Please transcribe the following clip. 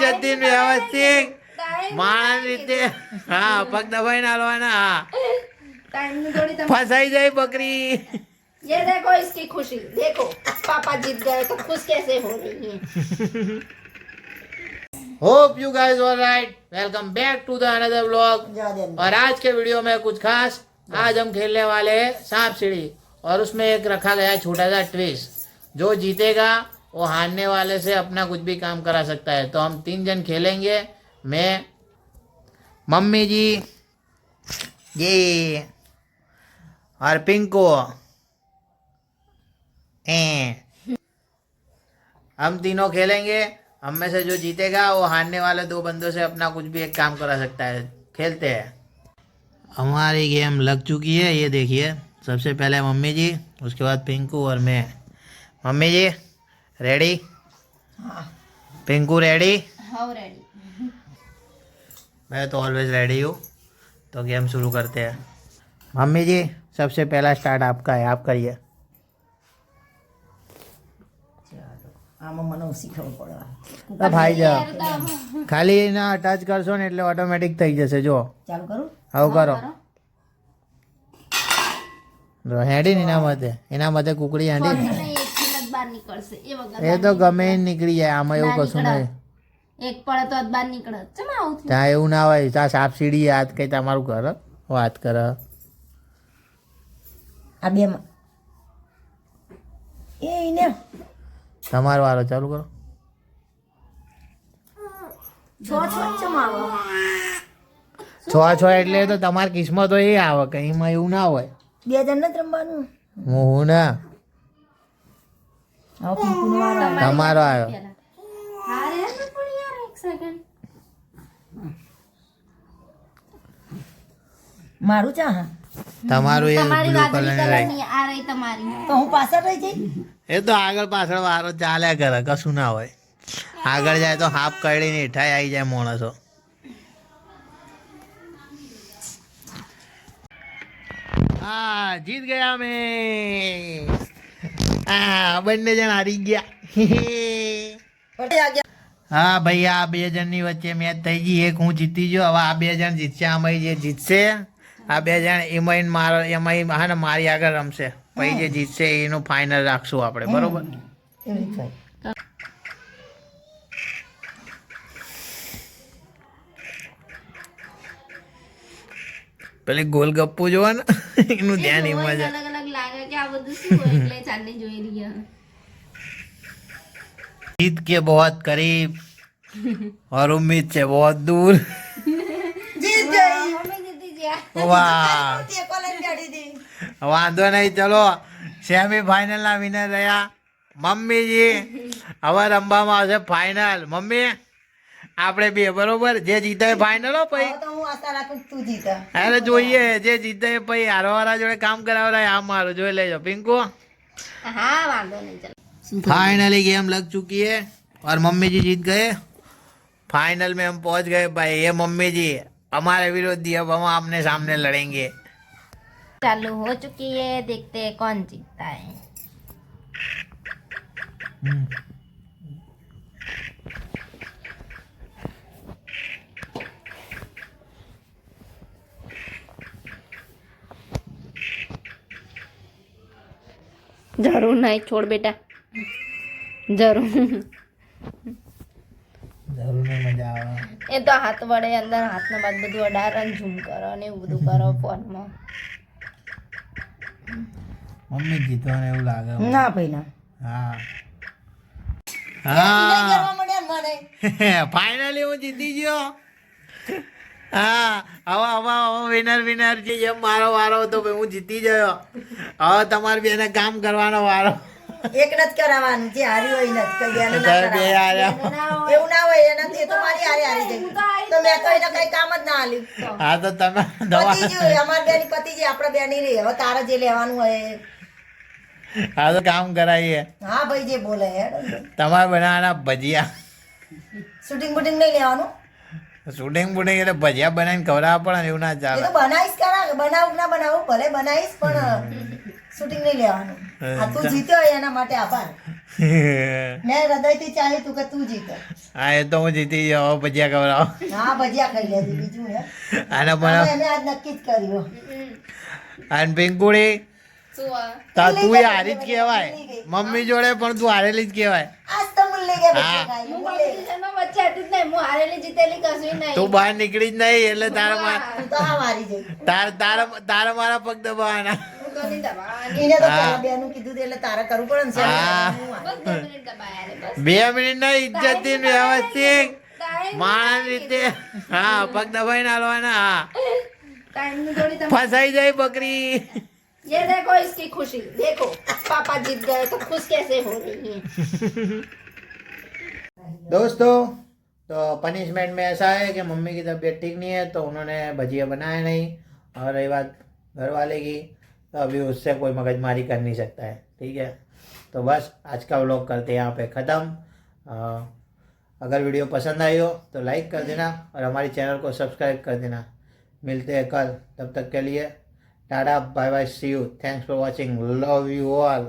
જતીન વ્યવસ્થિત માણસ રીતે હા પગ દબાઈ નાલવાના હા ફસાઈ જાય બકરી ये देखो इसकी खुशी देखो पापा जीत गए तो खुश कैसे हो रही है hope you guys all right welcome back to the another vlog और आज के वीडियो में कुछ खास आज हम खेलने वाले हैं सांप सीढ़ी और उसमें एक रखा गया है छोटा सा ट्विस्ट जो जीतेगा वो हारने वाले से अपना कुछ भी काम करा सकता है तो हम 3 जन खेलेंगे मैं मम्मी जी ये और पिंको हम तीनों खेलेंगे हम में से जो जीतेगा वो हारने वाले 2 बंदों से अपना कुछ भी एक काम करा सकता है खेलते हैं हमारी गेम लग चुकी है ये देखिए सबसे पहले मम्मी जी उसके बाद पिंकू और मैं मम्मी जी रेडी पिंकू रेडी हाँ रेडी मैं तो ऑलवेज रेडी हूँ तो गेम शुरू करते हैं मम्मी जी सबसे पहला स्टार्ट आपका है आप करिए भाई जा खाली ना टच करशो ने એટલે ઓટોમેટિક થઈ જશે જો ચાલુ કરું આવું કરો જો હેડી ને એના મતે કુકડી હેડી એક કિલો બહાર નીકળશે એ વગર એ તો ગમે એ નીકળી જાય આમાં એવું કશું નહીં એક પડે તો બહાર નીકળે ચમ આવું થયું ત્યાં એવું ના હોય ત્યાં સાપ સીડી યાદ કઈ તમારું ઘર વાત કરે આ બે એ ને તમારો વારો ચાલુ કરો છ એટલે તો તમારી કિસ્મત હોય એ આવે કઈમાં એવું ના હોય 2 જણ નથી રમવાનું હું ના તમારો આવ્યો મારું ચા તમારું એ બ્લુ કલર ની આ રહી તમારી તો હું પાછળ રહી જઈ એ તો આગળ પાછળ વારો ચાલ્યા કરે કશું ના હોય આગળ જાય તો હાફ કડીને હેઠાઈ આવી જાય માણસો હા જીત ગયા મેં હા બંને જણ હારી ગયા હા ભાઈ આ 2 જણની વચ્ચે મેચ થઈ ગઈ એક હું જીતી ગયો હવે આ 2 જણ જીતશે આમાં જે જીતશે આ 2 જણ એમાં મારો એમાં હા ને મારી આગળ રમશે પછી જે જીતશે એનું ફાઇનલ રાખશું આપણે બરોબર પેલી ગોલગપ્પુ જોવા ને એનું ધ્યાન એમાં છે અલગ અલગ લાગે કે આ બધું શું હોય એટલે ચાલને જોઈ રહ્યા जीत के बहुत करीब और उम्मीद से बहुत दूर જીત ગઈ મમ્મી જીતી ગયા વાહ વાંધો નહીં ચલો સેમી ફાઇનલ ના વિનર રહ્યા મમ્મીજી હવે રમવામાં આવશે ફાઇનલ મમ્મી આપણે બે બરોબર જે જીતે ફાઇનલ હો પછી તો હું આશા રાખું તું જીત અરે જોઈએ જે જીતે પછી હારવાળા જોડે કામ કરાવડાય આ મારું જોઈ લેજો પિંકુ हाँ वांधो नहीं चलो फाइनली गेम लग चुकी है और मम्मी जी जीत गए फाइनल में हम पहुंच गए भाई ये मम्मी जी हमारे विरोधी अब हम आमने सामने लड़ेंगे चालू हो चुकी है देखते हैं कौन जीतता है जरूर नहीं छोड़ बेटा जरूर જરૂર ને મજા આવે એ તો હાથ વડે અંદર હાથના બાદ બધું અડાર ઝૂમ કરો ને એવું બધું કરો ફોનમાં મમ્મી જીતવાને એવું લાગે ના ભાઈ ના હા હા ફાઇનલી હું જીતી ગયો હા હવે વિનર વિનર છે જેમ મારો વારો હતો ભાઈ હું જીતી ગયો હવે તમારે બેને કામ કરવાનો વારો એક જ કરાવવાનું જે હારી હોય ને કઈ બેને ના બે કરાવવાનું. હાર્યા એવું ના હોય એનાથી એ તો મારી હારી હારી જાય તો મેં તો એને કઈ કામ જ ના આલ્યું હા તો તમે દવા પતિ જે અમાર બેની પતિ જે આપણા બેની રે હવે તારે જે લેવાનું હોય હા તો કામ કરાવીએ હા ભાઈ જે બોલે હેડ તમારે બનાવવાના ભજીયા શૂટિંગ બૂટિંગ નહીં લેવાનું શૂટિંગ બૂટિંગ એટલે ભજીયા બનાવીને ખવડાવવા પડે ને એવું ના એ ચાલે તો બનાવીશ કરા બનાવું કે ના બનાવું ભલે બનાવીશ પણ શૂટિંગ નહીં લેવાનું આ તું જીત્યો એના માટે આભાર મેં હૃદયથી ચાહ્યું તું કે તું જીતે. હા એ તો હું જીતી જાઉં ભજીયા ખવડાવો હા ભજીયા ખાઈ લેજે બીજું હે. આને અમે પણ આજ નક્કી જ કર્યું. અને પિંકુડી શું આ? તા તું એ હારી જ કહેવાય મમ્મી જોડે પણ તું હારેલી જ કહેવાય આજ તો મુલ્લી ગયા હા. ભજીયા ખાઈ. હું કોમ્પિટિશનમાં વચ્ચે હતી જ નહીં. હું હારેલી જીતેલી કશું નહીં. તું બહાર નીકળી જ નહીં એટલે તારા વાહ. તું તો હા મારી જઈ. તારા મારા પગ દબાવવાના હું તો નહીં દબાવવાની. એને તો હા. પેલા બેનું કીધું હતું એટલે તારે કરવું પડે ને હા. બસ 2 મિનિટ દબાયા રે, બસ. 2 મિનિટ નહીં ઇજ્જતથી ને વ્યવસ્થિત Time માણસ રીતે હા પગ દબાઈને હાલવાના હા time ની થોડી તમે- ફસાઈ જાય બકરી ये देखो इसकी खुशी, देखो पापा जीत गए तो खुश कैसे हो रही है. दोस्तों तो पनिशमेंट में ऐसा है कि मम्मी की तबीयत ठीक नहीं है तो उन्होंने भजिया बनाया नहीं और रही बात घर वाले की तो अभी उससे कोई मगजमारी कर नहीं सकता है ठीक है तो बस आज का व्लॉग करते हैं यहाँ पे ख़त्म अगर वीडियो पसंद आई हो तो लाइक कर देना और हमारी चैनल को सब्सक्राइब कर देना मिलते हैं कल तब तक के लिए tata bye bye see you thanks for watching love you all